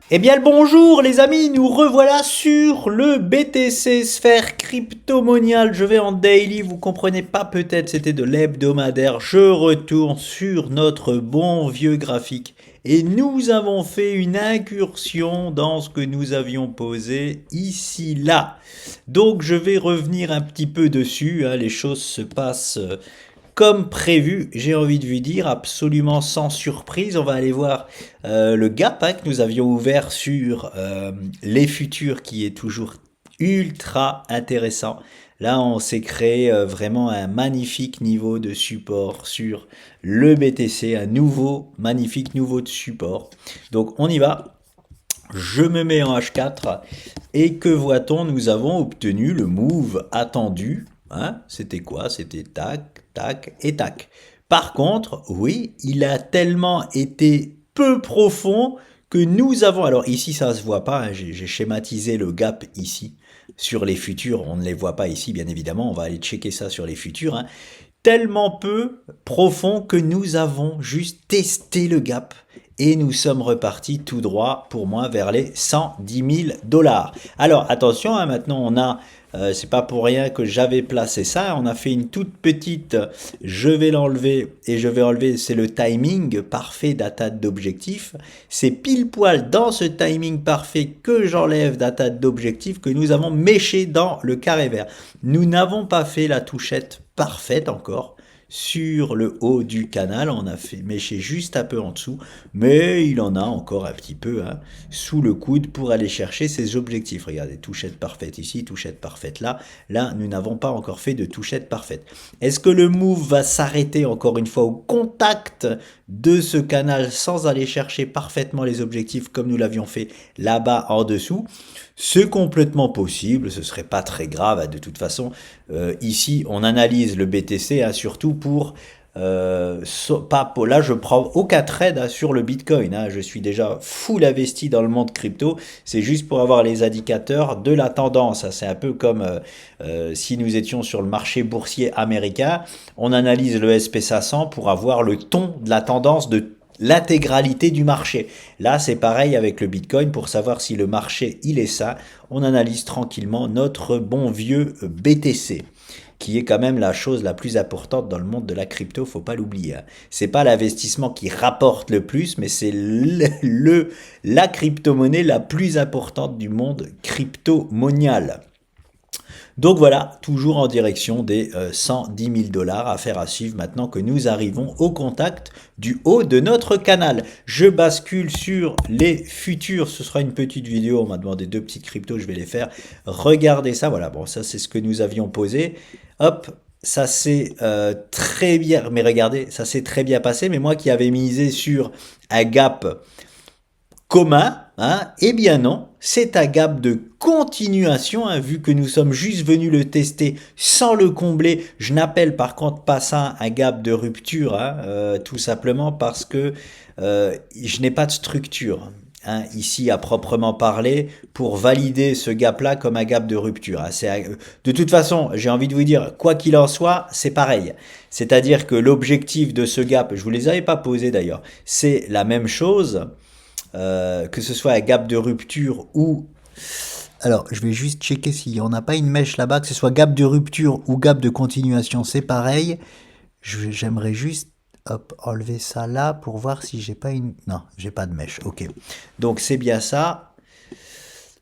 Eh bien le bonjour les amis, nous revoilà sur le BTC Sphère Cryptomonial. Je vais en daily, vous comprenez pas peut-être, c'était de l'hebdomadaire. Je retourne sur notre bon vieux graphique. Et nous avons fait une incursion dans ce que nous avions posé ici là. Donc je vais revenir un petit peu dessus, hein, les choses se passent comme prévu, j'ai envie de vous dire, absolument sans surprise. On va aller voir le gap, hein, que nous avions ouvert sur les futurs qui est toujours ultra intéressant. Là, on s'est créé vraiment un magnifique niveau de support sur le BTC, un nouveau, magnifique niveau de support. Donc, on y va. Je me mets en H4 et que voit-on? Nous avons obtenu le move attendu. Hein, c'était quoi? C'était tac, tac et tac. Par contre, oui, il a tellement été peu profond que nous avons... Alors ici, ça se voit pas, hein, j'ai schématisé le gap ici. Sur les futurs, on ne les voit pas ici, bien évidemment. On va aller checker ça sur les futurs. Hein. Tellement peu profond que nous avons juste testé le gap et nous sommes repartis tout droit pour moi vers les 110 000 dollars. Alors attention, hein, maintenant on a, c'est pas pour rien que j'avais placé ça, on a fait une toute petite, je vais l'enlever et je vais enlever, c'est le timing parfait d'atteinte d'objectif. C'est pile poil dans ce timing parfait que j'enlève d'atteinte d'objectif que nous avons méché dans le carré vert. Nous n'avons pas fait la touchette parfaite encore sur le haut du canal, on a fait mécher juste un peu en dessous, mais il en a encore un petit peu hein, sous le coude pour aller chercher ses objectifs. Regardez, touchette parfaite ici, touchette parfaite là. Là, nous n'avons pas encore fait de touchette parfaite. Est-ce que le move va s'arrêter encore une fois au contact de ce canal sans aller chercher parfaitement les objectifs comme nous l'avions fait là-bas en dessous? C'est complètement possible, ce serait pas très grave. De toute façon, ici, on analyse le BTC hein, surtout pour là, je prends aucun trade hein, sur le Bitcoin. Hein. Je suis déjà full investi dans le monde crypto. C'est juste pour avoir les indicateurs de la tendance. Hein. C'est un peu comme si nous étions sur le marché boursier américain. On analyse le SP500 pour avoir le ton de la tendance de l'intégralité du marché. Là, c'est pareil avec le Bitcoin. Pour savoir si le marché, il est ça, on analyse tranquillement notre bon vieux BTC qui est quand même la chose la plus importante dans le monde de la crypto, faut pas l'oublier. Hein. C'est pas l'investissement qui rapporte le plus, mais c'est la crypto-monnaie la plus importante du monde crypto-monial. Donc voilà, toujours en direction des 110 000 dollars, affaire à suivre maintenant que nous arrivons au contact du haut de notre canal. Je bascule sur les futurs, ce sera une petite vidéo, on m'a demandé deux petites cryptos, je vais les faire. Regardez ça, voilà, bon ça c'est ce que nous avions posé. Hop, ça c'est très bien, mais regardez, ça s'est très bien passé, mais moi qui avais misé sur un gap commun, hein, eh bien non, c'est un gap de continuation, hein, vu que nous sommes juste venus le tester sans le combler. Je n'appelle par contre pas ça un gap de rupture, hein, tout simplement parce que je n'ai pas de structure. Hein, ici à proprement parler pour valider ce gap là comme un gap de rupture hein. De toute façon j'ai envie de vous dire quoi qu'il en soit c'est pareil, c'est à dire que l'objectif de ce gap, je vous les avais pas posé d'ailleurs, c'est la même chose, que ce soit un gap de rupture ou... Alors, je vais juste checker s'il n'y a pas une mèche là-bas, que ce soit gap de rupture ou gap de continuation, c'est pareil. J'aimerais juste hop, enlever ça là pour voir si j'ai pas une... Non, j'ai pas de mèche, ok. Donc c'est bien ça.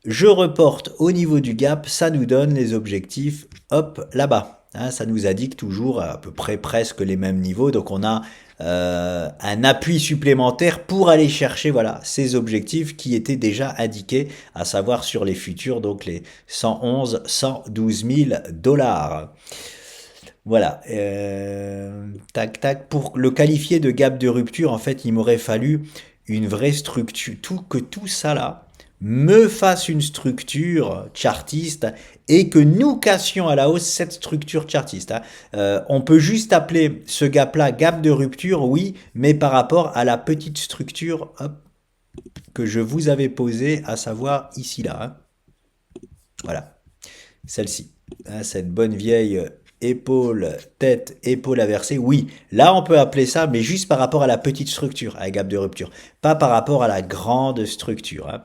Je reporte au niveau du gap, ça nous donne les objectifs, hop, là-bas. Hein, ça nous indique toujours à peu près presque les mêmes niveaux, donc on a un appui supplémentaire pour aller chercher voilà ces objectifs qui étaient déjà indiqués, à savoir sur les futurs, donc les 111, 112 000 dollars. Voilà, tac tac. Pour le qualifier de gap de rupture, en fait, il m'aurait fallu une vraie structure, tout ça là me fasse une structure chartiste et que nous cassions à la hausse cette structure chartiste. Hein. On peut juste appeler ce gap-là gap de rupture, oui, mais par rapport à la petite structure hop, que je vous avais posée, à savoir ici là. Hein. Voilà, celle-ci. Hein, cette bonne vieille épaule, tête, épaule inversée. Oui, là on peut appeler ça, mais juste par rapport à la petite structure, à gap de rupture. Pas par rapport à la grande structure. Hein.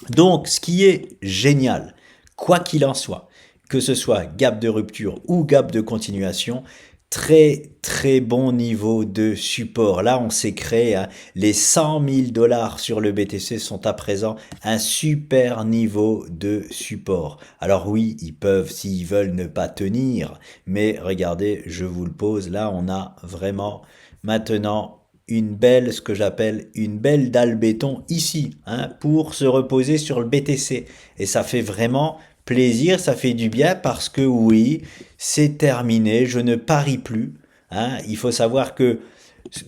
Donc, ce qui est génial, quoi qu'il en soit, que ce soit gap de rupture ou gap de continuation, très très bon niveau de support. Là, on s'est créé, hein, les 100 000 $ sur le BTC sont à présent un super niveau de support. Alors oui, ils peuvent, s'ils veulent, ne pas tenir, mais regardez, je vous le pose, là, on a vraiment maintenant une belle, ce que j'appelle une belle dalle béton ici, hein, pour se reposer sur le BTC. Et ça fait vraiment plaisir, ça fait du bien parce que oui, c'est terminé, je ne parie plus. Hein. Il faut savoir que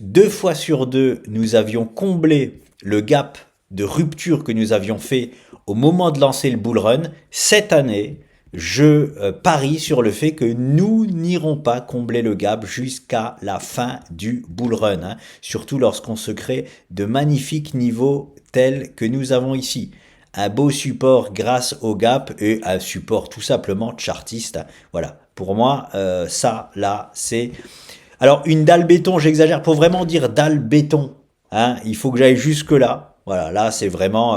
2 fois sur 2, nous avions comblé le gap de rupture que nous avions fait au moment de lancer le bull run. Cette année, je parie sur le fait que nous n'irons pas combler le gap jusqu'à la fin du bull run, hein, surtout lorsqu'on se crée de magnifiques niveaux tels que nous avons ici. Un beau support grâce au gap et un support tout simplement chartiste. Voilà, pour moi, ça, là, c'est... Alors, une dalle béton, j'exagère, pour vraiment dire dalle béton, hein, il faut que j'aille jusque-là. Voilà, là, c'est vraiment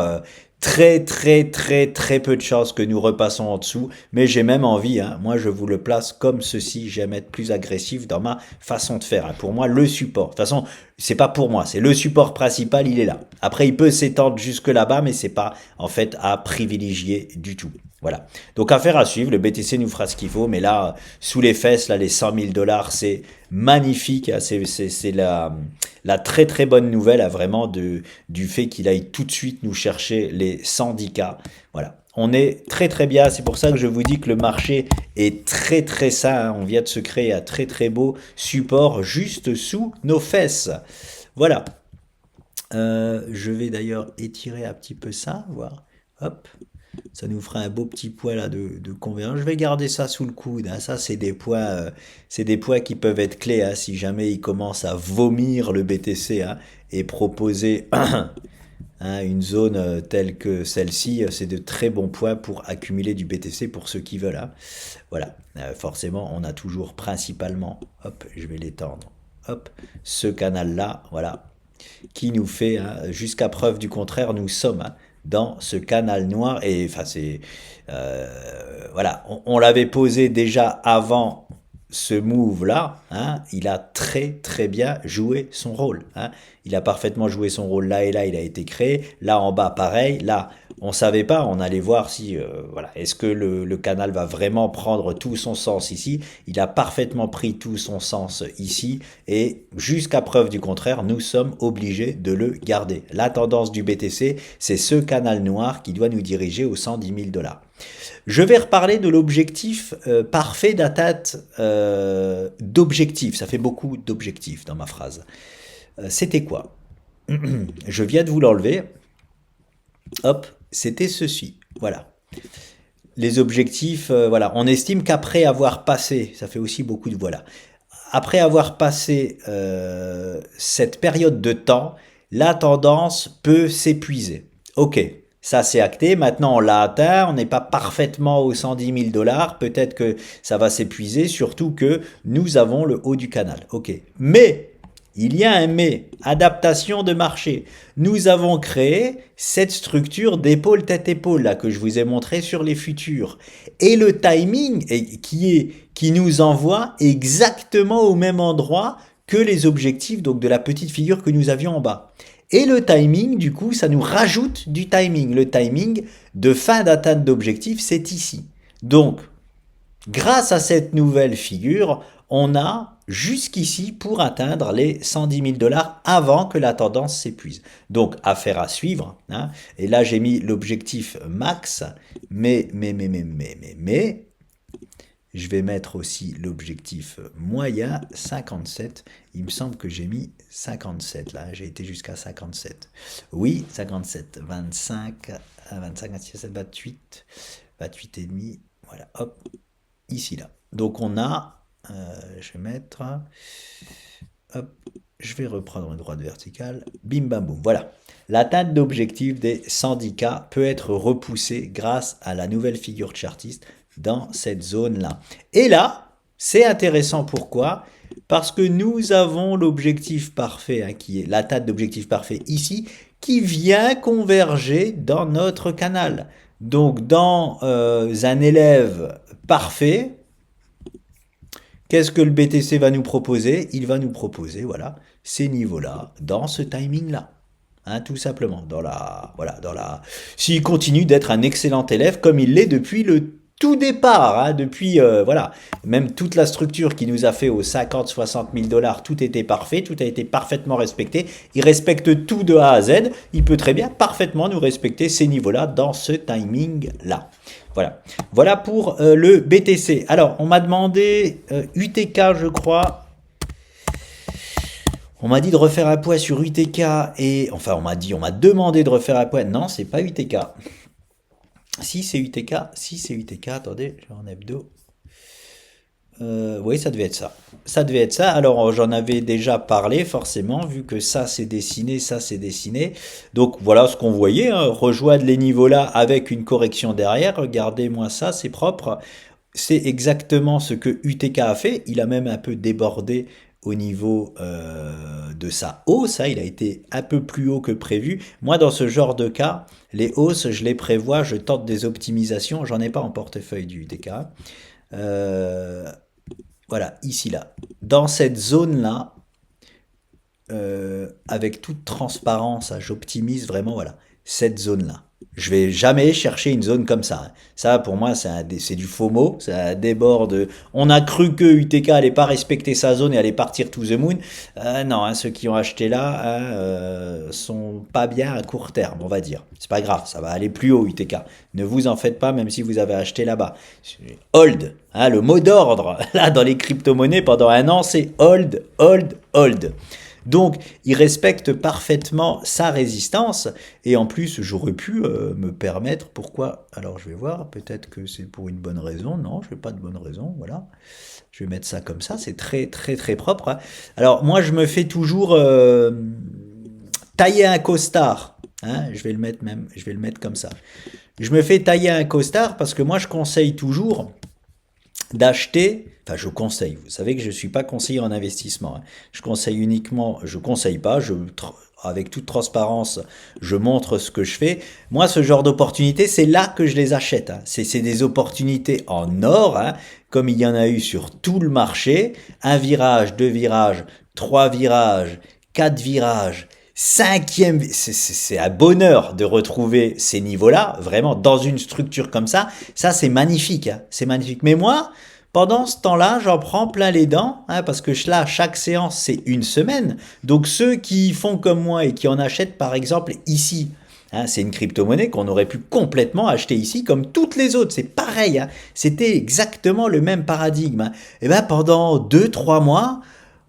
très, très, très, très peu de chances que nous repassons en dessous. Mais j'ai même envie, hein, moi, je vous le place comme ceci. J'aime être plus agressif dans ma façon de faire. Hein. Pour moi, le support. De toute façon, c'est pas pour moi, c'est le support principal, il est là. Après, il peut s'étendre jusque là-bas, mais c'est pas, en fait, à privilégier du tout. Voilà. Donc, affaire à suivre. Le BTC nous fera ce qu'il faut. Mais là, sous les fesses, là, les 100 000 $, c'est magnifique. Hein. C'est la très, très bonne nouvelle, hein, vraiment, du fait qu'il aille tout de suite nous chercher les 110K. Voilà. On est très, très bien. C'est pour ça que je vous dis que le marché est très, très sain. Hein. On vient de se créer un très, très beau support juste sous nos fesses. Voilà. Je vais d'ailleurs étirer un petit peu ça, voir. Hop. Ça nous fera un beau petit poids là de convergence. Je vais garder ça sous le coude. Hein. Ça, c'est des poids qui peuvent être clés, hein, si jamais il commence à vomir le BTC, hein, et proposer hein, une zone telle que celle-ci. C'est de très bons poids pour accumuler du BTC pour ceux qui veulent. Hein. Voilà. Forcément, on a toujours principalement, hop, je vais l'étendre, hop, ce canal-là, voilà, qui nous fait, hein, jusqu'à preuve du contraire, nous sommes, hein, dans ce canal noir. Et enfin, c'est voilà, on l'avait posé déjà avant ce move là, hein, il a très très bien joué son rôle. Hein. Il a parfaitement joué son rôle là et là, il a été créé. Là en bas, pareil. Là, on savait pas, on allait voir si voilà, est-ce que le canal va vraiment prendre tout son sens ici. Il a parfaitement pris tout son sens ici et jusqu'à preuve du contraire, nous sommes obligés de le garder. La tendance du BTC, c'est ce canal noir qui doit nous diriger aux 110 000 $. Je vais reparler de l'objectif parfait d'atteinte d'objectifs. Ça fait beaucoup d'objectifs dans ma phrase. C'était quoi? Je viens de vous l'enlever. Hop, c'était ceci. Voilà. Les objectifs, voilà. On estime qu'après avoir passé, ça fait aussi beaucoup de voilà. Après avoir passé cette période de temps, la tendance peut s'épuiser. Ok, ça c'est acté, maintenant on l'a atteint, on n'est pas parfaitement aux 110 000 $, peut-être que ça va s'épuiser, surtout que nous avons le haut du canal. Ok, mais, il y a un mais, adaptation de marché. Nous avons créé cette structure d'épaule tête-épaule là que je vous ai montré sur les futurs. Et le timing qui nous envoie exactement au même endroit que les objectifs donc de la petite figure que nous avions en bas. Et le timing, du coup, ça nous rajoute du timing. Le timing de fin d'atteinte d'objectif, c'est ici. Donc, grâce à cette nouvelle figure, on a jusqu'ici pour atteindre les 110 000 $ avant que la tendance s'épuise. Donc, affaire à suivre. Hein. Et là, j'ai mis l'objectif max, mais, je vais mettre aussi l'objectif moyen, 57. Il me semble que j'ai mis 57, là, j'ai été jusqu'à 57. Oui, 57, 25, 25, 26, 28, 28 et demi, voilà, hop, ici, là. Donc on a, je vais mettre, hop, je vais reprendre une droite verticale, bim bam boum, voilà. L'atteinte d'objectif des 110K peut être repoussée grâce à la nouvelle figure chartiste dans cette zone-là. Et là, c'est intéressant, pourquoi? Parce que nous avons l'objectif parfait, hein, qui est l'atteinte d'objectif parfait ici, qui vient converger dans notre canal. Donc dans un élève parfait, qu'est-ce que le BTC va nous proposer? Il va nous proposer, voilà, ces niveaux-là, dans ce timing-là. Hein, tout simplement, s'il continue d'être un excellent élève comme il l'est depuis le tout départ, hein, depuis, voilà, même toute la structure qui nous a fait aux 50-60 000 dollars, tout était parfait, tout a été parfaitement respecté, il respecte tout de A à Z, il peut très bien parfaitement nous respecter ces niveaux-là dans ce timing-là. Voilà, voilà pour le BTC. Alors, on m'a demandé UTK, je crois. On m'a dit de refaire un point sur UTK et... Enfin, on m'a demandé de refaire un point. Non, c'est pas UTK. Si, c'est UTK. Si, c'est UTK. Attendez, je vais en hebdo. Oui, ça devait être ça. Ça devait être ça. Alors, j'en avais déjà parlé, forcément, vu que ça, c'est dessiné, ça, c'est dessiné. Donc, voilà ce qu'on voyait. Hein. Rejoindre les niveaux là avec une correction derrière. Regardez-moi ça, c'est propre. C'est exactement ce que UTK a fait. Il a même un peu débordé au niveau de sa hausse, hein, il a été un peu plus haut que prévu. Moi, dans ce genre de cas, les hausses, je les prévois, je tente des optimisations. J'en ai pas en portefeuille du UTK. Voilà, ici, là. Dans cette zone-là, avec toute transparence, hein, j'optimise vraiment, voilà, cette zone-là. Je vais jamais chercher une zone comme ça. Hein. Ça, pour moi, c'est du faux mot. Ça déborde. On a cru que UTK allait pas respecter sa zone et allait partir to the moon. Non, hein, ceux qui ont acheté là sont pas bien à court terme, on va dire. C'est pas grave, ça va aller plus haut UTK. Ne vous en faites pas, même si vous avez acheté là-bas. Hold, hein, le mot d'ordre là dans les crypto-monnaies pendant un an, c'est hold, hold, hold. Donc, il respecte parfaitement sa résistance. Et en plus, j'aurais pu me permettre, pourquoi? Alors, je vais voir, peut-être que c'est pour une bonne raison. Non, je n'ai pas de bonne raison, voilà. Je vais mettre ça comme ça, c'est très, très, très propre. Hein. Alors, moi, je me fais toujours tailler un costard. Hein, je vais le mettre comme ça. Je me fais tailler un costard parce que moi, je conseille toujours d'acheter, enfin je conseille, vous savez que je ne suis pas conseiller en investissement, hein. Je conseille uniquement, je conseille pas, avec toute transparence, je montre ce que je fais. Moi, ce genre d'opportunités, c'est là que je les achète. Hein. C'est des opportunités en or, hein, comme il y en a eu sur tout le marché. Un virage, deux virages, trois virages, quatre virages, cinquième, c'est un bonheur de retrouver ces niveaux-là, vraiment, dans une structure comme ça. Ça, c'est magnifique, hein, c'est magnifique. Mais moi, pendant ce temps-là, j'en prends plein les dents, hein, parce que là, chaque séance, c'est une semaine. Donc, ceux qui font comme moi et qui en achètent, par exemple, ici, hein, c'est une crypto-monnaie qu'on aurait pu complètement acheter ici, comme toutes les autres. C'est pareil, hein, c'était exactement le même paradigme. Hein. Et bien, pendant 2-3 mois,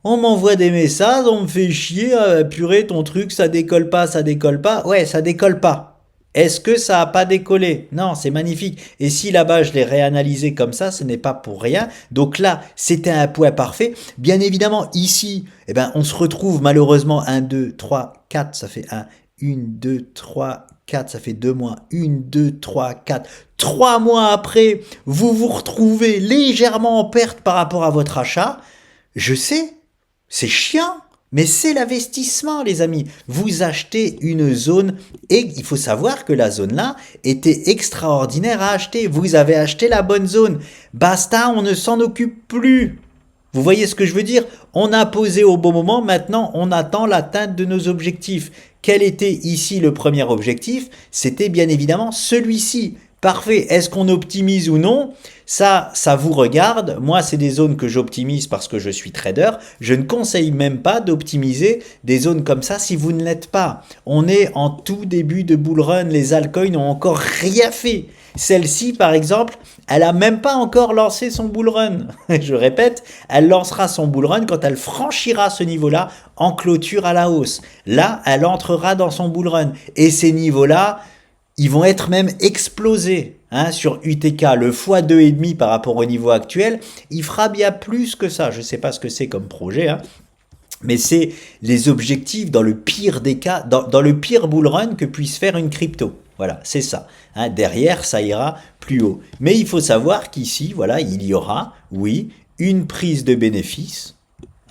on m'envoie des messages, on me fait chier, purée, ton truc, ça décolle pas, ça décolle pas. Ouais, ça décolle pas. Est-ce que ça a pas décollé? Non, c'est magnifique. Et si là-bas, je l'ai réanalysé comme ça, ce n'est pas pour rien. Donc là, c'était un point parfait. Bien évidemment, ici, eh ben, on se retrouve malheureusement 1, 2, 3, 4, ça fait 1, 2, 3, 4, ça fait 2 mois. 1, 2, 3, 4. 3 mois après, vous vous retrouvez légèrement en perte par rapport à votre achat. Je sais. C'est chiant, mais c'est l'investissement, les amis. Vous achetez une zone et il faut savoir que la zone-là était extraordinaire à acheter. Vous avez acheté la bonne zone. Basta, on ne s'en occupe plus. Vous voyez ce que je veux dire? On a posé au bon moment, maintenant on attend l'atteinte de nos objectifs. Quel était ici le premier objectif? C'était bien évidemment celui-ci. Parfait. Est-ce qu'on optimise ou non? Ça vous regarde. Moi, c'est des zones que j'optimise parce que je suis trader. Je ne conseille même pas d'optimiser des zones comme ça si vous ne l'êtes pas. On est en tout début de bull run. Les altcoins n'ont encore rien fait. Celle-ci, par exemple, elle a même pas encore lancé son bull run. Je répète, elle lancera son bull run quand elle franchira ce niveau-là en clôture à la hausse. Là, elle entrera dans son bull run. Et ces niveaux-là, ils vont être même explosés. Hein, sur UTK, le x2,5 par rapport au niveau actuel, il fera bien plus que ça. Je ne sais pas ce que c'est comme projet, hein, mais c'est les objectifs dans le pire des cas, dans le pire bull run que puisse faire une crypto. Voilà, c'est ça. Hein, derrière, ça ira plus haut. Mais il faut savoir qu'ici, voilà, il y aura, oui, une prise de bénéfice,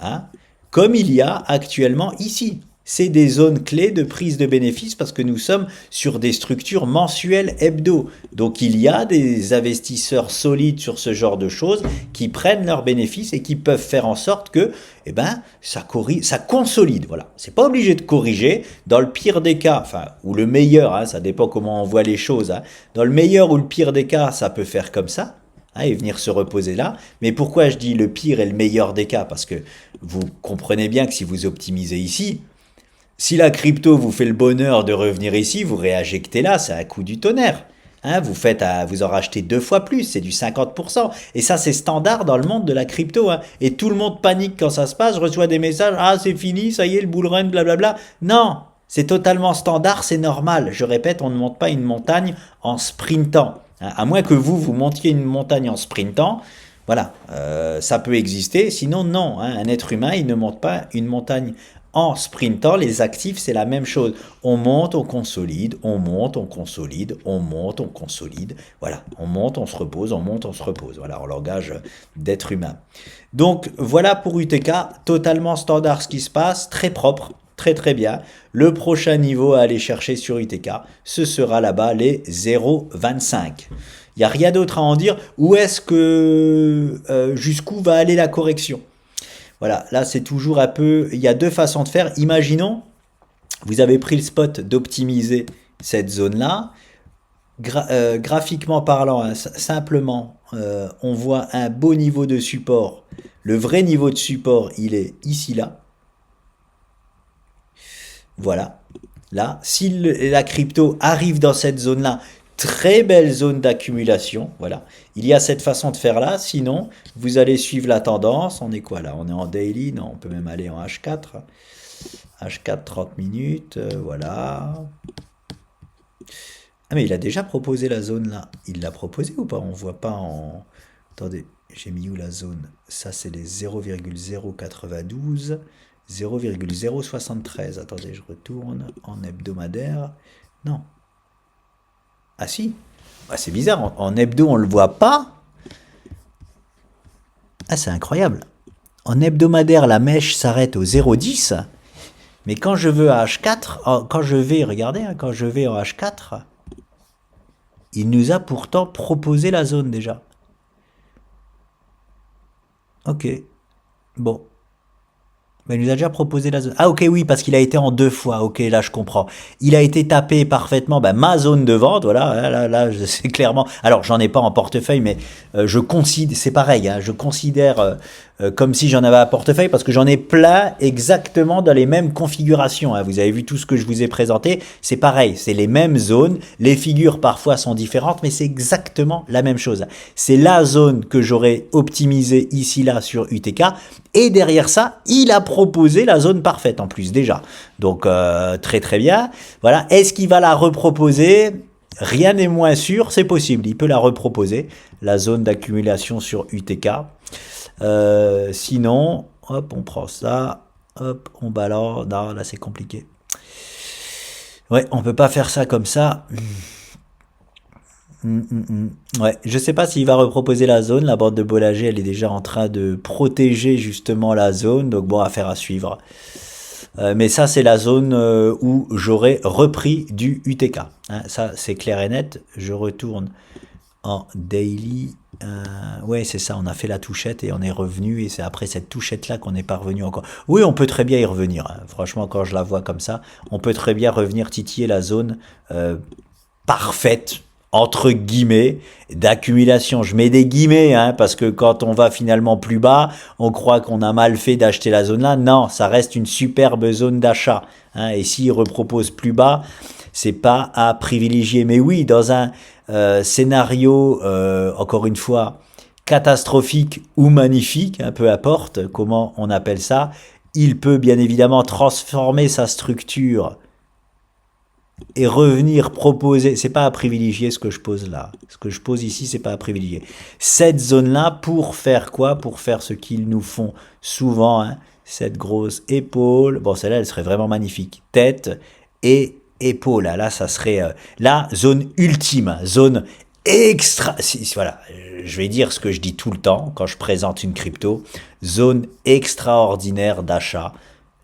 hein, comme il y a actuellement ici. c'est des zones clés de prise de bénéfices parce que nous sommes sur des structures mensuelles hebdo. Donc il y a des investisseurs solides sur ce genre de choses qui prennent leurs bénéfices et qui peuvent faire en sorte que ça consolide. Voilà. C'est pas obligé de corriger. Dans le pire des cas, ou le meilleur, hein, ça dépend comment on voit les choses. Hein. Dans le meilleur ou le pire des cas, ça peut faire comme ça. Et venir se reposer là. Mais pourquoi je dis le pire et le meilleur des cas? Parce que vous comprenez bien que si vous optimisez ici, si la crypto vous fait le bonheur de revenir ici, vous réinjectez là, c'est un coup du tonnerre. Hein, vous en rachetez 2 fois plus, c'est du 50%. Et ça, c'est standard dans le monde de la crypto. Hein. Et tout le monde panique quand ça se passe, je reçois des messages, ah c'est fini, ça y est, le bull run, blablabla. Non, c'est totalement standard, c'est normal. Je répète, on ne monte pas une montagne en sprintant. Hein, à moins que vous montiez une montagne en sprintant, voilà, ça peut exister. Sinon, non, hein, un être humain, il ne monte pas une montagne en sprintant. Les actifs, c'est la même chose. On monte, on consolide, on monte, on consolide, on monte, on consolide. Voilà, on monte, on se repose, on monte, on se repose. Voilà, en langage d'être humain. Donc, voilà pour UTK, totalement standard ce qui se passe, très propre. Très très bien. Le prochain niveau à aller chercher sur UTK, ce sera là-bas les 0,25. Il n'y a rien d'autre à en dire. Où est-ce que jusqu'où va aller la correction? Voilà, là c'est toujours un peu... Il y a deux façons de faire. Imaginons, vous avez pris le spot d'optimiser cette zone-là. Graphiquement parlant, hein, simplement, on voit un beau niveau de support. Le vrai niveau de support, il est ici, là. Voilà, là, si la crypto arrive dans cette zone-là, très belle zone d'accumulation, voilà. Il y a cette façon de faire là, sinon, vous allez suivre la tendance. On est quoi là? On est en daily? Non, on peut même aller en H4. H4, 30 minutes, voilà. Ah mais il a déjà proposé la zone là. Il l'a proposé ou pas? On voit pas en... Attendez, j'ai mis où la zone? Ça c'est les 0,092. 0,073. Attendez, je retourne en hebdomadaire. Non. Ah si. Ah, c'est bizarre. En hebdo, on ne le voit pas. Ah, c'est incroyable. En hebdomadaire, la mèche s'arrête au 0,10. Mais quand je veux à H4, quand je vais, regardez, hein, quand je vais en H4, il nous a pourtant proposé la zone déjà. Ok. Bon. Mais il nous a déjà proposé la zone. Ah ok, oui, parce qu'il a été en 2 fois. Ok, là je comprends. Il a été tapé parfaitement, ma zone de vente, voilà, là c'est clairement... Alors j'en ai pas en portefeuille, mais je considère, c'est pareil, hein, je considère comme si j'en avais un portefeuille, parce que j'en ai plein exactement dans les mêmes configurations. Hein. Vous avez vu tout ce que je vous ai présenté, c'est pareil, c'est les mêmes zones, les figures parfois sont différentes, mais c'est exactement la même chose. C'est la zone que j'aurais optimisée ici, là, sur UTK, et derrière ça, il a proposé la zone parfaite en plus déjà. Donc très très bien. Voilà. Est-ce qu'il va la reproposer? Rien n'est moins sûr, c'est possible. Il peut la reproposer, la zone d'accumulation sur UTK. Sinon, hop, on prend ça, hop, on balance. Non, là c'est compliqué. Ouais, on peut pas faire ça comme ça. Ouais, je sais pas s'il va reproposer la zone. La bande de Bollinger, elle est déjà en train de protéger justement la zone. Donc bon, affaire à suivre. Mais ça, c'est la zone où j'aurais repris du UTK. Hein, ça, c'est clair et net. Je retourne en daily. Ouais, c'est ça. On a fait la touchette et on est revenu. Et c'est après cette touchette-là qu'on n'est pas revenu encore. Oui, on peut très bien y revenir. Hein. Franchement, quand je la vois comme ça, on peut très bien revenir titiller la zone parfaite, entre guillemets, d'accumulation. Je mets des guillemets, hein, parce que quand on va finalement plus bas, on croit qu'on a mal fait d'acheter la zone là. Non, ça reste une superbe zone d'achat. Hein, et s'il repropose plus bas, c'est pas à privilégier. Mais oui, dans un scénario, encore une fois, catastrophique ou magnifique, hein, peu importe comment on appelle ça, il peut bien évidemment transformer sa structure et revenir proposer, c'est pas à privilégier ce que je pose là. Ce que je pose ici, c'est pas à privilégier. Cette zone-là, pour faire quoi? Pour faire ce qu'ils nous font souvent, hein, cette grosse épaule. Bon, celle-là, elle serait vraiment magnifique. Tête et épaule. Là, ça serait la zone ultime, zone extra... Voilà, je vais dire ce que je dis tout le temps quand je présente une crypto. Zone extraordinaire d'achat.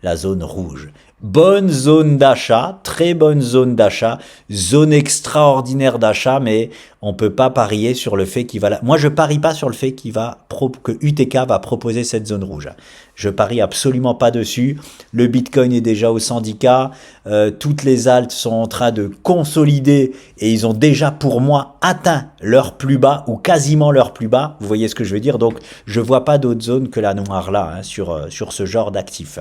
La zone rouge. Bonne zone d'achat, très bonne zone d'achat, zone extraordinaire d'achat, mais on peut pas parier sur le fait qu'il va moi je parie pas sur le fait que UTK va proposer cette zone rouge. Je parie absolument pas dessus. Le Bitcoin est déjà au 110K, toutes les alts sont en train de consolider et ils ont déjà pour moi atteint leur plus bas ou quasiment leur plus bas. Vous voyez ce que je veux dire? Donc je vois pas d'autre zone que la noire là, hein, sur ce genre d'actif.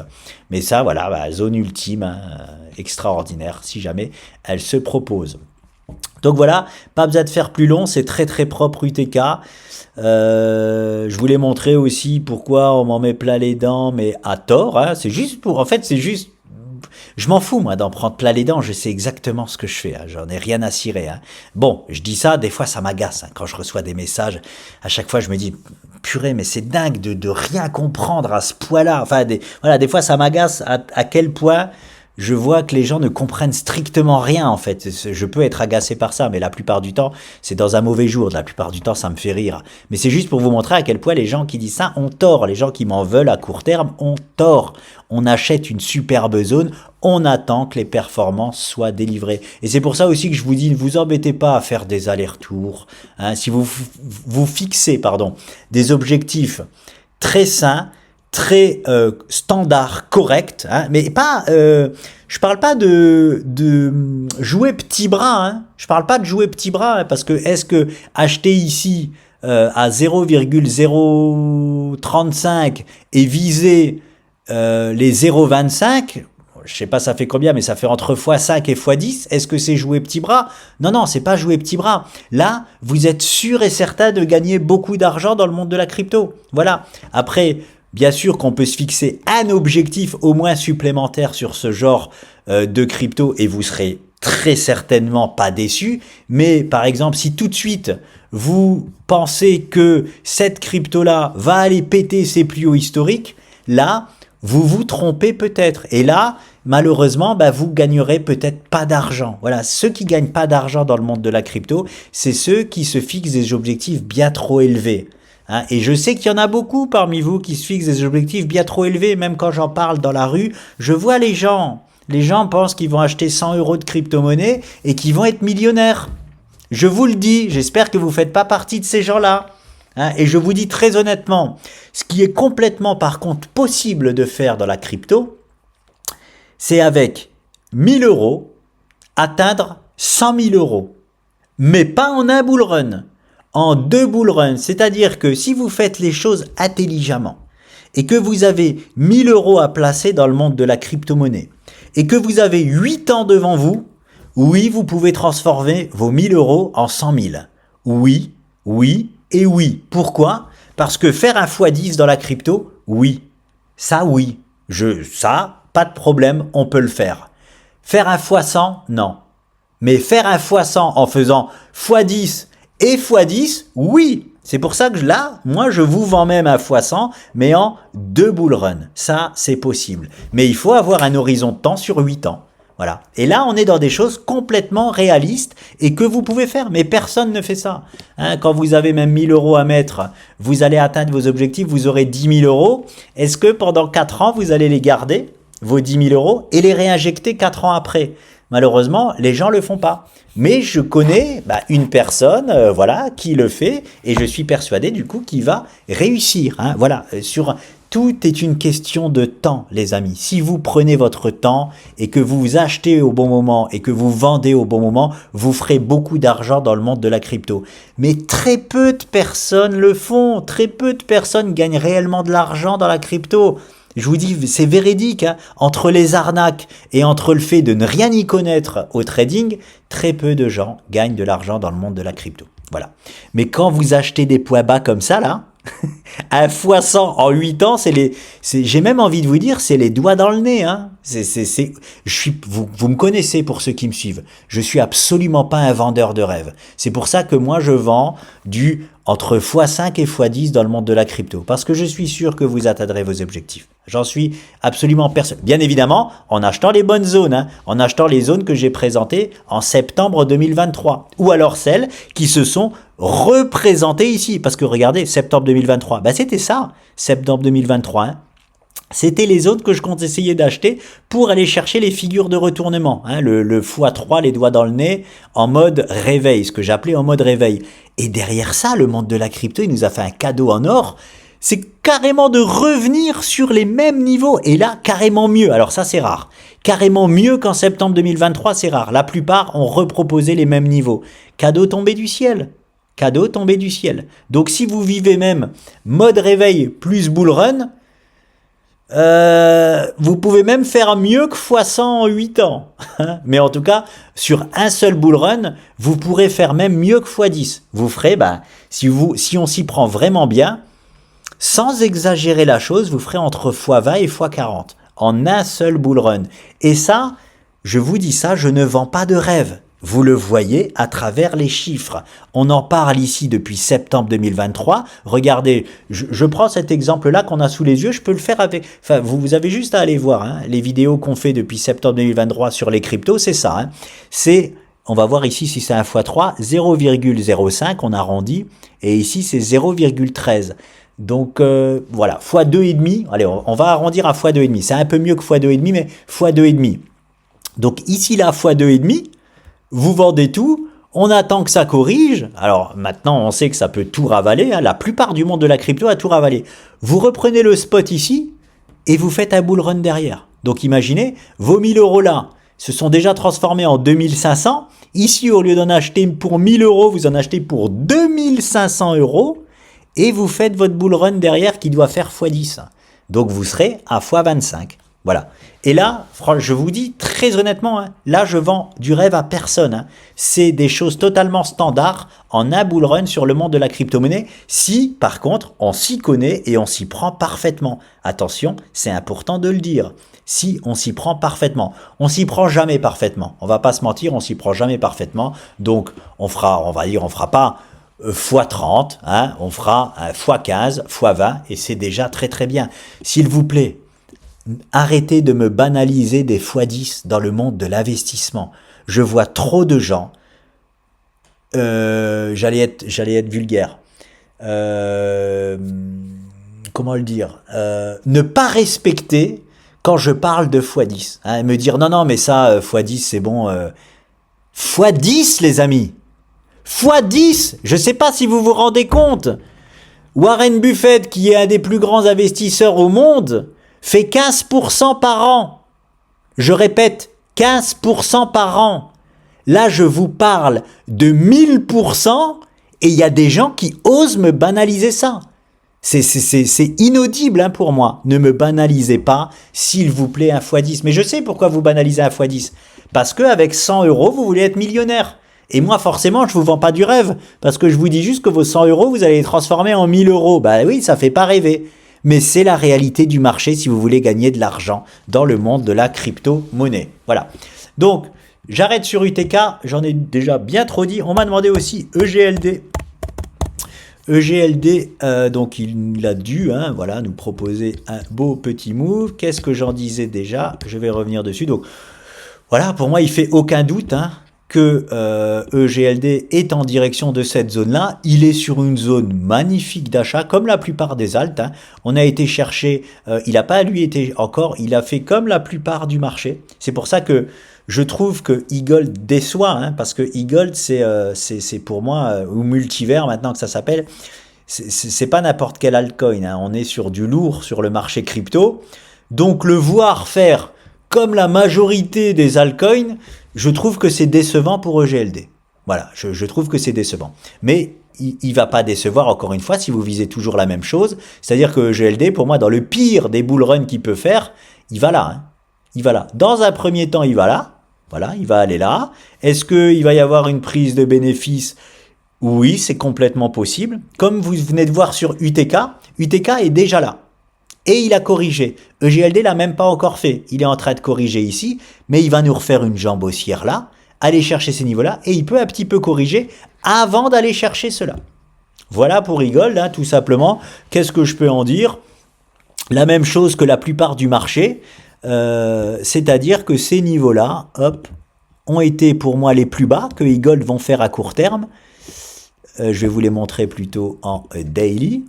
Mais ça voilà, zone ultime, hein, extraordinaire si jamais elle se propose. Donc voilà, pas besoin de faire plus long, c'est très très propre UTK. Je voulais montrer aussi pourquoi on m'en met plein les dents, mais à tort, hein, c'est juste pour, en fait c'est juste, je m'en fous moi d'en prendre plein les dents, je sais exactement ce que je fais, hein, j'en ai rien à cirer. Hein. Bon, je dis ça, des fois ça m'agace, hein, quand je reçois des messages, à chaque fois je me dis, purée mais c'est dingue de rien comprendre à ce point-là, enfin voilà, des fois ça m'agace à quel point je vois que les gens ne comprennent strictement rien en fait. Je peux être agacé par ça, mais la plupart du temps, c'est dans un mauvais jour. La plupart du temps, ça me fait rire. Mais c'est juste pour vous montrer à quel point les gens qui disent ça ont tort. Les gens qui m'en veulent à court terme ont tort. On achète une superbe zone, on attend que les performances soient délivrées. Et c'est pour ça aussi que je vous dis, ne vous embêtez pas à faire des allers-retours. Hein, si vous fixez des objectifs très sains, très standard, correct, hein, mais pas, je parle pas de jouer petit bras, hein, je parle pas de jouer petit bras, hein, parce que est-ce que acheter ici à 0,035 et viser les 0,25, je sais pas ça fait combien, mais ça fait entre x5 et x10, est-ce que c'est jouer petit bras? Non, non, c'est pas jouer petit bras. Là, vous êtes sûr et certain de gagner beaucoup d'argent dans le monde de la crypto. Voilà. Après, bien sûr qu'on peut se fixer un objectif au moins supplémentaire sur ce genre de crypto et vous serez très certainement pas déçu. Mais par exemple, si tout de suite vous pensez que cette crypto-là va aller péter ses plus hauts historiques, là, vous vous trompez peut-être. Et là, malheureusement, vous gagnerez peut-être pas d'argent. Voilà, ceux qui gagnent pas d'argent dans le monde de la crypto, c'est ceux qui se fixent des objectifs bien trop élevés. Hein, et je sais qu'il y en a beaucoup parmi vous qui se fixent des objectifs bien trop élevés, même quand j'en parle dans la rue, je vois les gens pensent qu'ils vont acheter 100 € de crypto-monnaie et qu'ils vont être millionnaires. Je vous le dis, j'espère que vous ne faites pas partie de ces gens-là. Hein, et je vous dis très honnêtement, ce qui est complètement par contre possible de faire dans la crypto, c'est avec 1000 € atteindre 100 000 €. Mais pas en un bull run. En 2 bull runs, c'est-à-dire que si vous faites les choses intelligemment et que vous avez 1000 € à placer dans le monde de la crypto-monnaie et que vous avez 8 ans devant vous, oui, vous pouvez transformer vos 1000 € en 100 000. Oui, oui et oui. Pourquoi? Parce que faire un x10 dans la crypto, oui. Ça, oui. Ça, pas de problème, on peut le faire. Faire un x100, non. Mais faire un x100 en faisant x10 et x10, oui. C'est pour ça que là, moi, je vous vends même un x100, mais en 2 bull runs. Ça, c'est possible. Mais il faut avoir un horizon de temps sur 8 ans. Voilà. Et là, on est dans des choses complètement réalistes et que vous pouvez faire. Mais personne ne fait ça. Hein, quand vous avez même 1000 € à mettre, vous allez atteindre vos objectifs, vous aurez 10 000 €. Est-ce que pendant 4 ans, vous allez les garder, vos 10 000 € et les réinjecter 4 ans après? Malheureusement, les gens le font pas. Mais je connais une personne qui le fait et je suis persuadé du coup qu'il va réussir. Hein. Voilà, tout est une question de temps, les amis. Si vous prenez votre temps et que vous achetez au bon moment et que vous vendez au bon moment, vous ferez beaucoup d'argent dans le monde de la crypto. Mais très peu de personnes le font. Très peu de personnes gagnent réellement de l'argent dans la crypto. Je vous dis, c'est véridique, hein. Entre les arnaques et entre le fait de ne rien y connaître au trading, très peu de gens gagnent de l'argent dans le monde de la crypto. Voilà. Mais quand vous achetez des points bas comme ça, là, un x100 en 8 ans, j'ai même envie de vous dire, c'est les doigts dans le nez. Hein. Vous me connaissez pour ceux qui me suivent. Je suis absolument pas un vendeur de rêves. C'est pour ça que moi, je vends entre x5 et x10 dans le monde de la crypto. Parce que je suis sûr que vous atteindrez vos objectifs. J'en suis absolument persuadé. Bien évidemment, en achetant les bonnes zones. Hein, en achetant les zones que j'ai présentées en septembre 2023. Ou alors celles qui se sont représentées ici. Parce que regardez, septembre 2023, c'était ça, septembre 2023. Hein. C'était les zones que je compte essayer d'acheter pour aller chercher les figures de retournement, hein, le x3, les doigts dans le nez, en mode réveil, ce que j'appelais en mode réveil. Et derrière ça, le monde de la crypto, il nous a fait un cadeau en or, c'est carrément de revenir sur les mêmes niveaux, et là, carrément mieux. Alors ça, c'est rare. Carrément mieux qu'en septembre 2023, c'est rare. La plupart ont reproposé les mêmes niveaux. Cadeau tombé du ciel. Cadeau tombé du ciel. Donc si vous vivez même mode réveil plus bull run, vous pouvez même faire mieux que x100 en 8 ans. Mais en tout cas, sur un seul bull run, vous pourrez faire même mieux que x10. Vous ferez, si on s'y prend vraiment bien, sans exagérer la chose, vous ferez entre x20 et x40 en un seul bull run. Et ça, je vous dis ça, je ne vends pas de rêve. Vous le voyez à travers les chiffres. On en parle ici depuis septembre 2023. Regardez, je prends cet exemple-là qu'on a sous les yeux. Je peux le faire avec... Enfin, vous avez juste à aller voir hein, les vidéos qu'on fait depuis septembre 2023 sur les cryptos. C'est ça. Hein. C'est, on va voir ici si c'est un x3, 0,05, on arrondit. Et ici, c'est 0,13. Donc voilà, x2,5. Allez, on va arrondir à x2,5. C'est un peu mieux que x2,5, mais x2,5. Donc ici, là, x2,5. Vous vendez tout, on attend que ça corrige. Alors maintenant, on sait que ça peut tout ravaler. Hein. La plupart du monde de la crypto a tout ravalé. Vous reprenez le spot ici et vous faites un bull run derrière. Donc imaginez, vos 1000 euros là se sont déjà transformés en 2500. Ici, au lieu d'en acheter pour 1000 euros, vous en achetez pour 2500 euros et vous faites votre bull run derrière qui doit faire x10. Donc vous serez à x25. Voilà. Et là, je vous dis très honnêtement, hein, là je vends du rêve à personne. Hein. C'est des choses totalement standards en un bull run sur le monde de la crypto-monnaie. Si, par contre, on s'y connaît et on s'y prend parfaitement. Attention, c'est important de le dire. Si on s'y prend parfaitement. On s'y prend jamais parfaitement. On va pas se mentir, on s'y prend jamais parfaitement. Donc, on fera pas x30, hein, on fera x15, x20 et c'est déjà très très bien. S'il vous plaît, arrêtez de me banaliser des x10 dans le monde de l'investissement. Je vois trop de gens, j'allais être vulgaire, comment le dire, ne pas respecter quand je parle de x10. Hein, me dire non mais ça, x10 c'est bon. x10 les amis, x10, je ne sais pas si vous vous rendez compte. Warren Buffett, qui est un des plus grands investisseurs au monde, fait 15% par an. Je répète, 15% par an. Là, je vous parle de 1000% et il y a des gens qui osent me banaliser ça. C'est inaudible hein, pour moi. Ne me banalisez pas, s'il vous plaît, un x10. Mais je sais pourquoi vous banalisez un x10. Parce qu'avec 100 euros, vous voulez être millionnaire. Et moi, forcément, je ne vous vends pas du rêve. Parce que je vous dis juste que vos 100 euros, vous allez les transformer en 1000 euros. Bah oui, ça ne fait pas rêver. Mais c'est la réalité du marché si vous voulez gagner de l'argent dans le monde de la crypto-monnaie. Voilà. Donc, j'arrête sur UTK. J'en ai déjà bien trop dit. On m'a demandé aussi EGLD. EGLD, donc il a dû voilà, nous proposer un beau petit move. Qu'est-ce que j'en disais déjà? Je vais revenir dessus. Donc, voilà, pour moi, il ne fait aucun doute que EGLD est en direction de cette zone-là. Il est sur une zone magnifique d'achat, comme la plupart des alts. On a été chercher, il n'a pas lui été encore, il a fait comme la plupart du marché. C'est pour ça que je trouve que eGold déçoit, parce que eGold, c'est pour moi, ou Multivers maintenant que ça s'appelle, c'est pas n'importe quel altcoin. On est sur du lourd sur le marché crypto. Donc le voir faire comme la majorité des altcoins, je trouve que c'est décevant pour EGLD. Voilà, je trouve que c'est décevant. Mais il ne va pas décevoir, encore une fois, si vous visez toujours la même chose. C'est-à-dire que EGLD, pour moi, dans le pire des bull runs qu'il peut faire, il va là. Il va là. Dans un premier temps, il va là. Voilà, il va aller là. Est-ce qu'il va y avoir une prise de bénéfice? Oui, c'est complètement possible. Comme vous venez de voir sur UTK, UTK est déjà là. Et il a corrigé. EGLD l'a même pas encore fait. Il est en train de corriger ici, mais il va nous refaire une jambe haussière là, aller chercher ces niveaux-là, et il peut un petit peu corriger avant d'aller chercher cela. Voilà pour eGold, tout simplement. Qu'est-ce que je peux en dire? La même chose que la plupart du marché, c'est-à-dire que ces niveaux-là, hop, ont été pour moi les plus bas que eGold vont faire à court terme. Je vais vous les montrer plutôt en daily.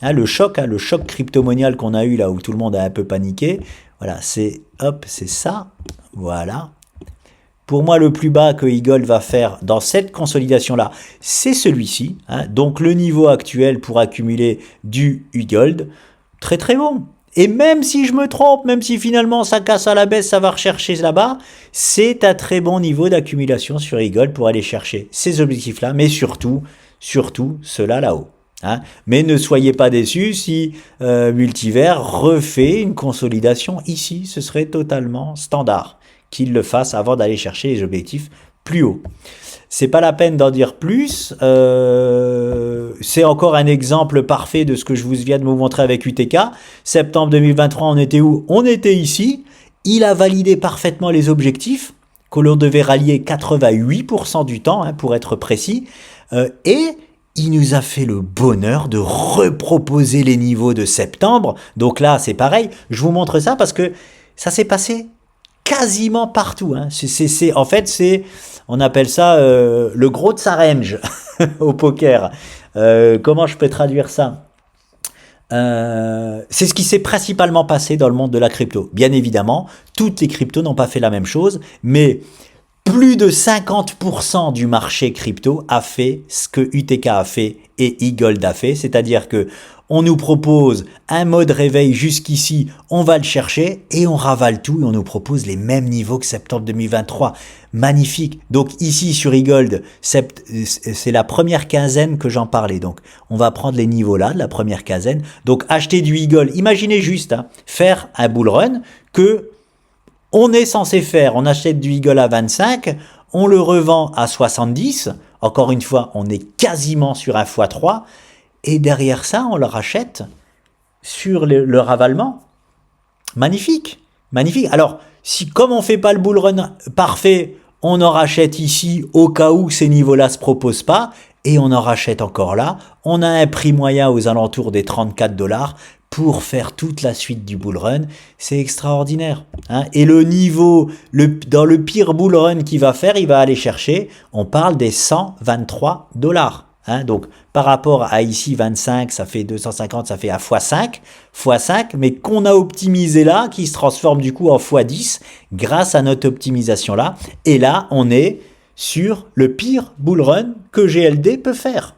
le choc cryptomonial qu'on a eu là où tout le monde a un peu paniqué. Voilà, c'est ça. Voilà. Pour moi, le plus bas que Eagle va faire dans cette consolidation-là, c'est celui-ci. Donc le niveau actuel pour accumuler du Eagle, très très bon. Et même si je me trompe, même si finalement ça casse à la baisse, ça va rechercher là-bas, c'est un très bon niveau d'accumulation sur Eagle pour aller chercher ces objectifs-là, mais surtout ceux-là là-haut. Mais ne soyez pas déçus si Multivers refait une consolidation ici, ce serait totalement standard qu'il le fasse avant d'aller chercher les objectifs plus hauts. C'est pas la peine d'en dire plus. C'est encore un exemple parfait de ce que je vous viens de vous montrer avec UTK. Septembre 2023, on était où? On était ici. Il a validé parfaitement les objectifs que l'on devait rallier 88% du temps, pour être précis. Et il nous a fait le bonheur de reproposer les niveaux de septembre. Donc là, c'est pareil. Je vous montre ça parce que ça s'est passé quasiment partout. En fait, on appelle ça le gros de sa range au poker. Comment je peux traduire ça? C'est ce qui s'est principalement passé dans le monde de la crypto. Bien évidemment, toutes les cryptos n'ont pas fait la même chose, mais plus de 50% du marché crypto a fait ce que UTK a fait et eGold a fait, c'est-à-dire que on nous propose un mode réveil jusqu'ici, on va le chercher et on ravale tout et on nous propose les mêmes niveaux que septembre 2023. Magnifique. Donc ici sur eGold, c'est la première quinzaine que j'en parlais. Donc on va prendre les niveaux là de la première quinzaine. Donc acheter du eGold, imaginez juste faire un bull run que on est censé faire. On achète du eGold à 25, on le revend à 70. Encore une fois, on est quasiment sur un x3. Et derrière ça, on le rachète sur le ravalement. Magnifique, magnifique. Alors, si comme on fait pas le bull run parfait, on en rachète ici au cas où ces niveaux-là se proposent pas, et on en rachète encore là, on a un prix moyen aux alentours des 34 $ pour faire toute la suite du bull run. C'est extraordinaire. Et le niveau, dans le pire bull run qu'il va faire, il va aller chercher, on parle des 123 $. Donc, par rapport à ici 25, ça fait 250, ça fait à x5, mais qu'on a optimisé là, qui se transforme du coup en x10 grâce à notre optimisation là. Et là, on est sur le pire bull run que GLD peut faire.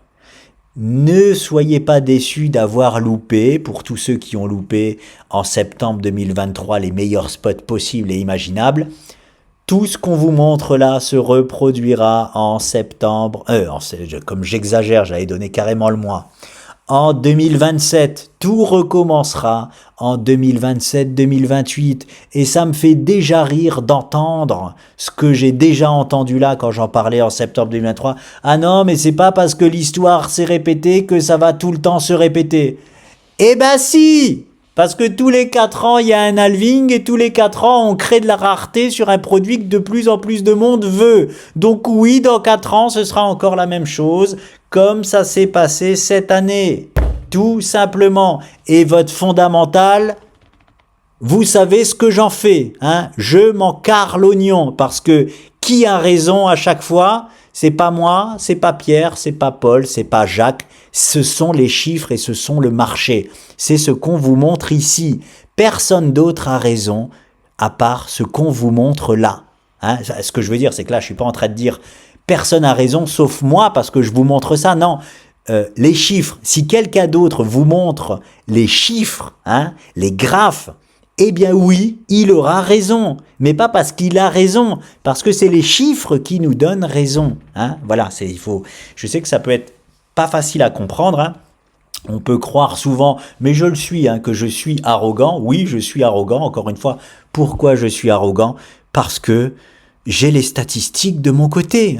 Ne soyez pas déçus d'avoir loupé, pour tous ceux qui ont loupé en septembre 2023 les meilleurs spots possibles et imaginables. Tout ce qu'on vous montre là se reproduira en septembre, comme j'exagère, j'avais donné carrément le mois. En 2027, tout recommencera en 2027-2028. Et ça me fait déjà rire d'entendre ce que j'ai déjà entendu là quand j'en parlais en septembre 2023. Ah non, mais c'est pas parce que l'histoire s'est répétée que ça va tout le temps se répéter. Eh ben si! Parce que tous les 4 ans, il y a un halving et tous les 4 ans, on crée de la rareté sur un produit que de plus en plus de monde veut. Donc oui, dans 4 ans, ce sera encore la même chose, comme ça s'est passé cette année. Tout simplement. Et votre fondamental, vous savez ce que j'en fais. Je m'en carre l'oignon parce que qui a raison à chaque fois? C'est pas moi, c'est pas Pierre, c'est pas Paul, c'est pas Jacques. Ce sont les chiffres et ce sont le marché. C'est ce qu'on vous montre ici. Personne d'autre a raison à part ce qu'on vous montre là. Ce que je veux dire, c'est que là, je suis pas en train de dire personne a raison sauf moi parce que je vous montre ça. Non, les chiffres. Si quelqu'un d'autre vous montre les chiffres, les graphes, eh bien oui, il aura raison. Mais pas parce qu'il a raison, parce que c'est les chiffres qui nous donnent raison. Voilà, je sais que ça peut être pas facile à comprendre. On peut croire souvent, mais je le suis, que je suis arrogant. Oui, je suis arrogant. Encore une fois, pourquoi je suis arrogant? Parce que j'ai les statistiques de mon côté.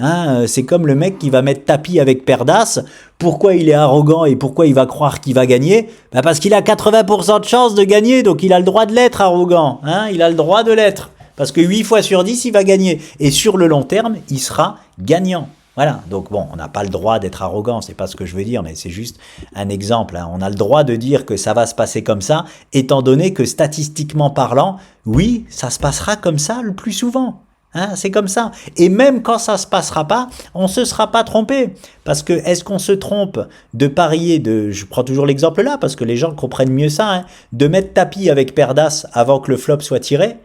C'est comme le mec qui va mettre tapis avec paire d'as. Pourquoi il est arrogant et pourquoi il va croire qu'il va gagner? Parce qu'il a 80% de chance de gagner, donc il a le droit de l'être arrogant. Il a le droit de l'être. Parce que 8 fois sur 10, il va gagner. Et sur le long terme, il sera gagnant. Voilà, donc bon, on n'a pas le droit d'être arrogant, c'est pas ce que je veux dire, mais c'est juste un exemple. On a le droit de dire que ça va se passer comme ça, étant donné que statistiquement parlant, oui, ça se passera comme ça le plus souvent. Hein, c'est comme ça. Et même quand ça se passera pas, on se sera pas trompé. Parce que est-ce qu'on se trompe de parier, je prends toujours l'exemple là, parce que les gens comprennent mieux ça, hein, de mettre tapis avec paire d'as avant que le flop soit tiré?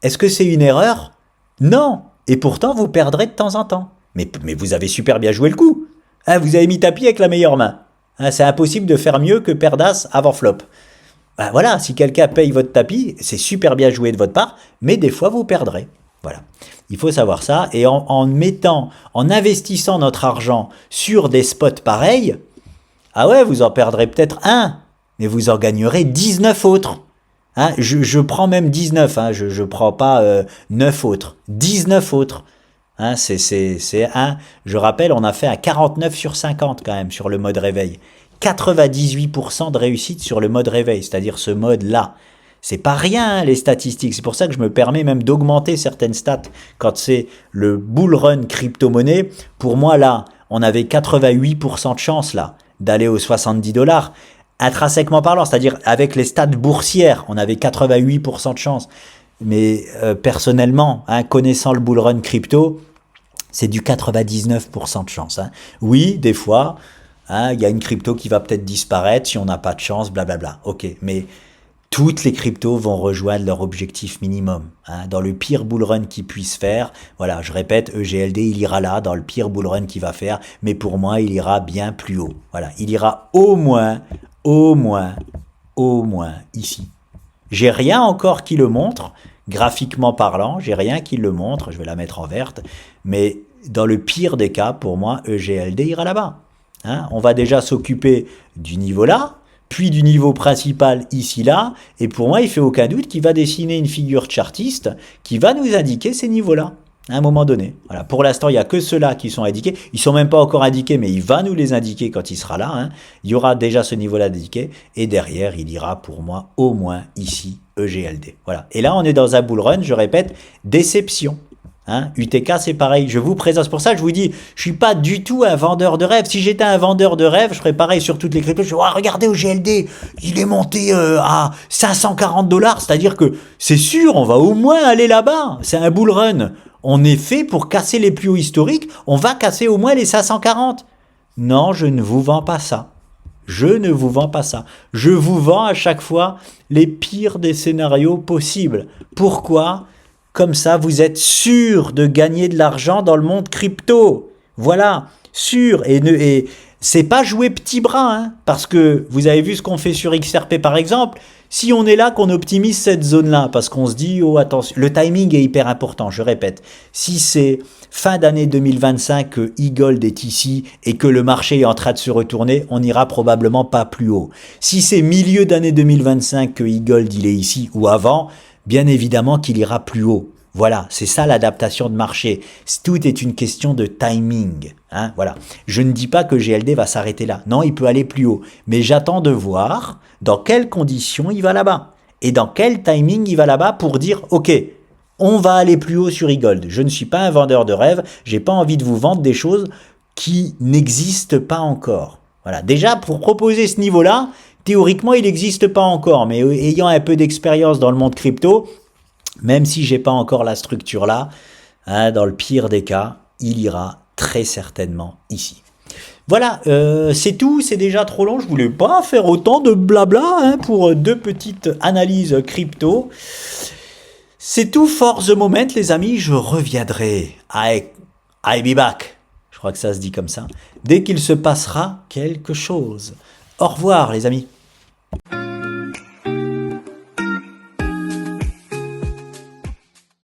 Est-ce que c'est une erreur? Non. Et pourtant, vous perdrez de temps en temps. Mais vous avez super bien joué le coup. Hein, vous avez mis tapis avec la meilleure main. Hein, c'est impossible de faire mieux que paire d'as avant flop. Ben voilà, si quelqu'un paye votre tapis, c'est super bien joué de votre part, mais des fois vous perdrez. Voilà. Il faut savoir ça. Et en investissant notre argent sur des spots pareils, ah ouais, vous en perdrez peut-être un, mais vous en gagnerez 19 autres. Hein, je prends même 19, hein, je ne prends pas 9 autres. 19 autres. Hein, je rappelle, on a fait un 49 sur 50 quand même sur le mode réveil. 98% de réussite sur le mode réveil, c'est-à-dire ce mode-là. C'est pas rien, hein, les statistiques. C'est pour ça que je me permets même d'augmenter certaines stats quand c'est le bull run crypto-monnaie. Pour moi, là, on avait 88% de chance là d'aller aux 70 $. Intrinsèquement parlant, c'est-à-dire avec les stats boursières, on avait 88% de chance. Mais personnellement, hein, connaissant le bull run crypto, c'est du 99% de chance. Hein. Oui, des fois, hein, y a une crypto qui va peut-être disparaître si on n'a pas de chance, blablabla. Ok, mais toutes les cryptos vont rejoindre leur objectif minimum. Hein, dans le pire bull run qu'ils puissent faire, voilà, je répète, EGLD, il ira là, dans le pire bull run qu'il va faire, mais pour moi, il ira bien plus haut. Voilà, il ira au moins ici. J'ai rien encore qui le montre, graphiquement parlant, j'ai rien qui le montre, je vais la mettre en verte, mais dans le pire des cas, pour moi, EGLD ira là-bas. Hein, on va déjà s'occuper du niveau là, puis du niveau principal ici là, et pour moi, il fait aucun doute qu'il va dessiner une figure chartiste qui va nous indiquer ces niveaux-là, à un moment donné. Voilà. Pour l'instant, il n'y a que ceux-là qui sont indiqués. Ils ne sont même pas encore indiqués, mais il va nous les indiquer quand il sera là. Hein. Il y aura déjà ce niveau-là indiqué, et derrière, il ira pour moi au moins ici, EGLD. Voilà. Et là, on est dans un bull run, je répète, déception. Hein, UTK, c'est pareil. Je vous présente, c'est pour ça que je vous dis, je suis pas du tout un vendeur de rêve. Si j'étais un vendeur de rêve, je ferais pareil sur toutes les cryptos. Je dis, oh, regardez au GLD, il est monté à 540 $. C'est-à-dire que c'est sûr, on va au moins aller là-bas. C'est un bull run. On est fait pour casser les plus hauts historiques. On va casser au moins les 540. Non, je ne vous vends pas ça. Je ne vous vends pas ça. Je vous vends à chaque fois les pires des scénarios possibles. Pourquoi ? Comme ça, vous êtes sûr de gagner de l'argent dans le monde crypto. Voilà, sûr. Et c'est pas jouer petit bras, hein, parce que vous avez vu ce qu'on fait sur XRP par exemple. Si on est là, qu'on optimise cette zone-là, parce qu'on se dit, oh attention, le timing est hyper important, je répète. Si c'est fin d'année 2025 que e-gold est ici et que le marché est en train de se retourner, on n'ira probablement pas plus haut. Si c'est milieu d'année 2025 que e-gold il est ici ou avant, bien évidemment qu'il ira plus haut. Voilà, c'est ça l'adaptation de marché. Tout est une question de timing. Hein, voilà. Je ne dis pas que GLD va s'arrêter là. Non, il peut aller plus haut. Mais j'attends de voir dans quelles conditions il va là-bas. Et dans quel timing il va là-bas pour dire, ok, on va aller plus haut sur e-gold. Je ne suis pas un vendeur de rêve. J'ai pas envie de vous vendre des choses qui n'existent pas encore. Voilà. Déjà, pour proposer ce niveau-là, théoriquement, il n'existe pas encore, mais ayant un peu d'expérience dans le monde crypto, même si j'ai pas encore la structure là, hein, dans le pire des cas, il ira très certainement ici. Voilà, c'est tout, c'est déjà trop long, je voulais pas faire autant de blabla hein, pour deux petites analyses crypto. C'est tout for the moment les amis, je reviendrai. I be back, je crois que ça se dit comme ça, dès qu'il se passera quelque chose. Au revoir les amis.